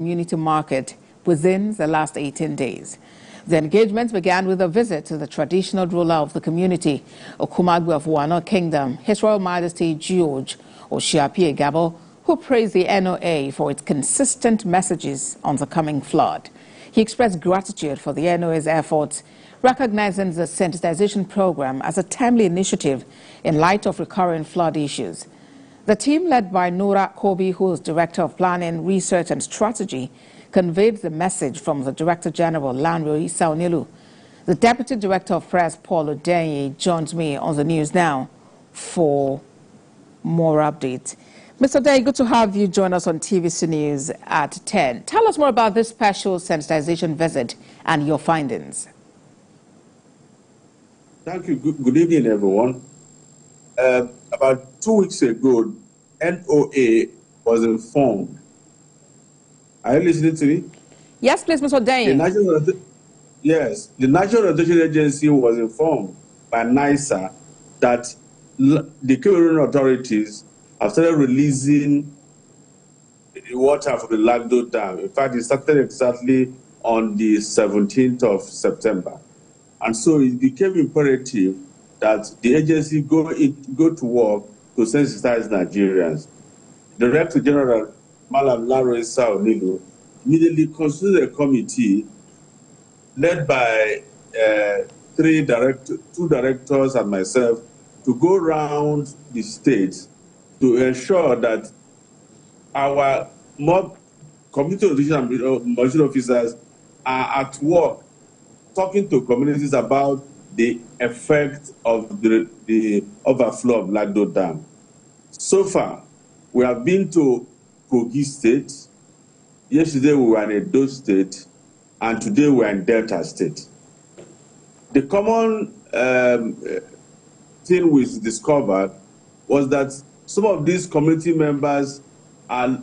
community market within the last 18 days. The engagement began with a visit to the traditional ruler of the community, Okumagbe of Wano Kingdom, His Royal Majesty George Oshiapie Gabo, who praised the NOA for its consistent messages on the coming flood. He expressed gratitude for the NOA's efforts, recognizing the sensitization program as a timely initiative in light of recurring flood issues. The team, led by Nora Kobi, who is Director of Planning, Research and Strategy, conveyed the message from the Director General, Lanro Isaonilu. The Deputy Director of Press, Paul Odenye, joins me on the news now for more updates. Mr. Odenye, good to have you join us on TVC News at 10. Tell us more about this special sensitization visit and your findings. Thank you. Good evening, everyone. About 2 weeks ago, NOA was informed. Are you listening to me? Yes, please, Mr. Odenye. The National Rotation Agency was informed by NISA that the Cameroon authorities have started releasing the water from the Lagdo Dam. In fact, it started exactly on the 17th of September. And so it became imperative that the agency go to work to sensitize Nigerians. The Director General, Malam Laro Saonilu, immediately constituted a committee led by two directors and myself to go around the state to ensure that our community relations officers are at work talking to communities about the effect of the overflow of Lagdo Dam. So far, we have been to Kogi State. Yesterday, we were in Edo State, and today we are in Delta State. The common thing we discovered was that some of these community members are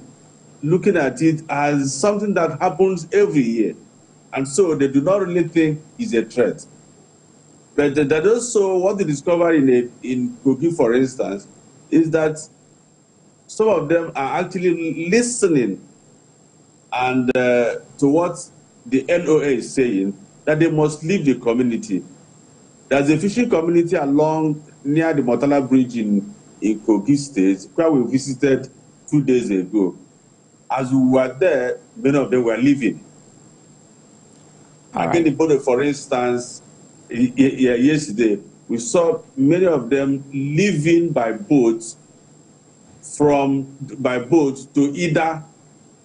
looking at it as something that happens every year. And so they do not really think it's a threat. But that also, what they discovered in Kogi, for instance, is that some of them are actually listening and to what the NOA is saying, that they must leave the community. There's a fishing community along near the Motala Bridge in Kogi State, where we visited 2 days ago. As we were there, many of them were leaving. Again, for instance, yesterday, we saw many of them leaving by boat to either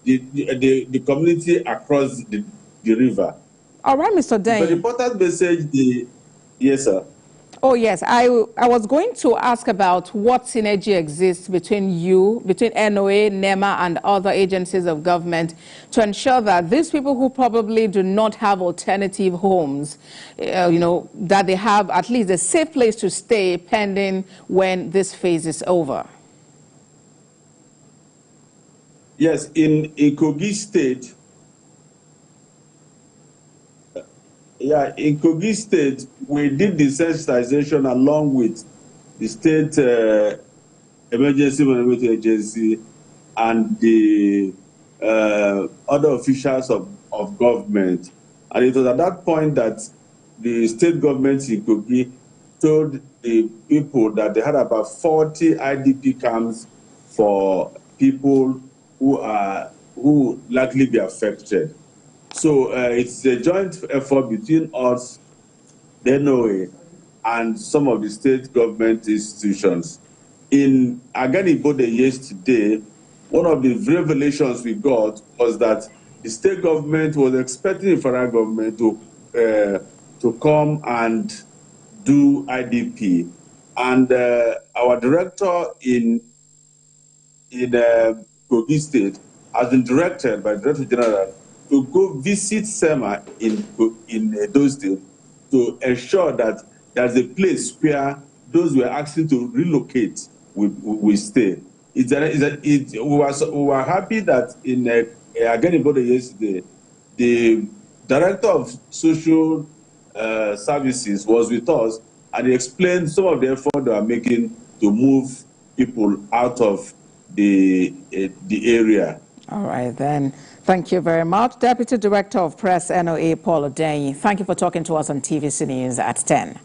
the community across the river. All right, Mr. Odenye. But the important message, yes, sir. Oh, yes. I was going to ask about what synergy exists between NOA, NEMA, and other agencies of government to ensure that these people who probably do not have alternative homes, that they have at least a safe place to stay pending when this phase is over. Yes, in Kogi State, in Kogi State, we did the sensitization along with the State Emergency Management Agency and the other officials of government. And it was at that point that the state government in Kogi told the people that they had about 40 IDP camps for people who likely be affected. So it's a joint effort between us, the NOA, and some of the state government institutions. In Aganibode yesterday, one of the revelations we got was that the state government was expecting the federal government to come and do IDP. And our director in Kogi State has been directed by the Director General to go visit SEMA in Edo State to ensure that there's a place where those who are asking to relocate will stay. We were happy that in Aganibode yesterday, the Director of Social Services was with us, and he explained some of the effort they are making to move people out of the area. All right, then. Thank you very much. Deputy Director of Press, NOA, Paul Odenyi. Thank you for talking to us on TVC News at 10.